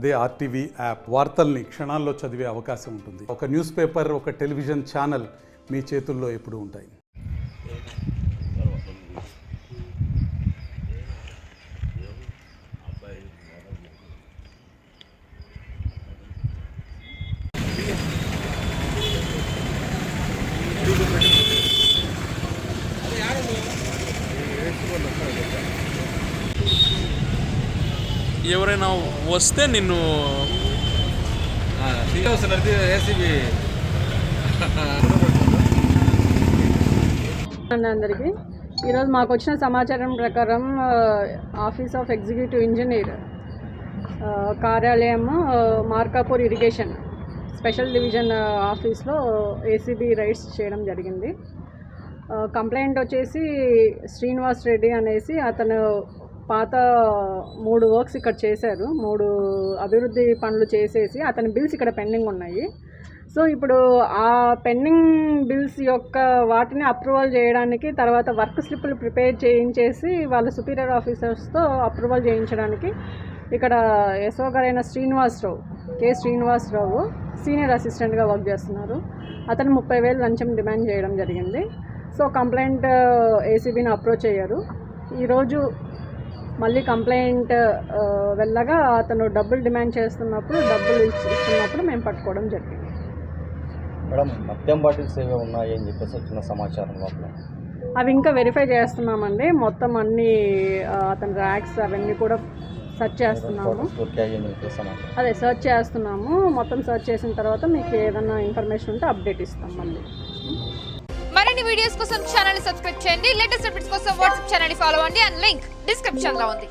అదే RTV app వార్తల్ని క్షణాల్లో చదివే అవకాశం ఉంటుంది. ఒక న్యూస్ పేపర్, ఒక టెలివిజన్ ఛానల్ మీ చేతుల్లో ఎప్పుడూ ఉంటాయి. ఎవరైనా వస్తే నిన్ను అందరికీ ఈరోజు మాకు వచ్చిన సమాచారం ప్రకారం ఆఫీస్ ఆఫ్ ఎగ్జిక్యూటివ్ ఇంజనీర్ కార్యాలయం మార్కాపూర్ ఇరిగేషన్ స్పెషల్ డివిజన్ ఆఫీస్లో ఏసీబీ రైడ్స్ చేయడం జరిగింది. కంప్లైంట్ వచ్చేసి శ్రీనివాస్ రెడ్డి అనేసి అతను పాత 3 వర్క్స్ ఇక్కడ చేశారు. 3 అభివృద్ధి పనులు చేసేసి అతని బిల్స్ ఇక్కడ పెండింగ్ ఉన్నాయి. సో ఇప్పుడు ఆ పెండింగ్ బిల్స్ యొక్క వాటిని అప్రూవల్ చేయడానికి, తర్వాత వర్క్ స్లిప్పులు ప్రిపేర్ చేయించేసి వాళ్ళ సుపీరియర్ ఆఫీసర్స్తో అప్రూవల్ చేయించడానికి ఇక్కడ ఎస్ఓ గారైన శ్రీనివాసరావు సీనియర్ అసిస్టెంట్గా వర్క్ చేస్తున్నారు. అతను 30,000 లంచం డిమాండ్ చేయడం జరిగింది. సో కంప్లైంట్ ఏసీబీని అప్రోచ్ అయ్యారు. ఈరోజు మళ్ళీ కంప్లైంట్ వెళ్ళగా అతను డబ్బులు డిమాండ్ చేస్తున్నప్పుడు, డబ్బులు ఇస్తున్నప్పుడు మేము పట్టుకోవడం జరిగింది. మేడం, మద్యం బాటిల్స్ ఏవో ఉన్నాయి అని చెప్పేసి వచ్చిన సమాచారం లోపల అవి ఇంకా వెరిఫై చేస్తున్నామండి. మొత్తం అన్ని అతని ర్యాక్స్ అవన్నీ కూడా సెర్చ్ చేస్తున్నాము. అదే సెర్చ్ చేస్తున్నాము. మొత్తం సెర్చ్ చేసిన తర్వాత మీకు ఏదైనా ఇన్ఫర్మేషన్ ఉంటే అప్డేట్ ఇస్తాం. మళ్ళీ మరిన్ని వీడియోస్ కోసం ఛానల్ ని సబ్స్క్రైబ్ చేయండి. లేటెస్ట్ అప్డేట్స్ కోసం వాట్సాప్ ఛానల్ ని ఫాలో అవ్వండి. అండ్ లింక్ డిస్క్రిప్షన్ లో ఉంది.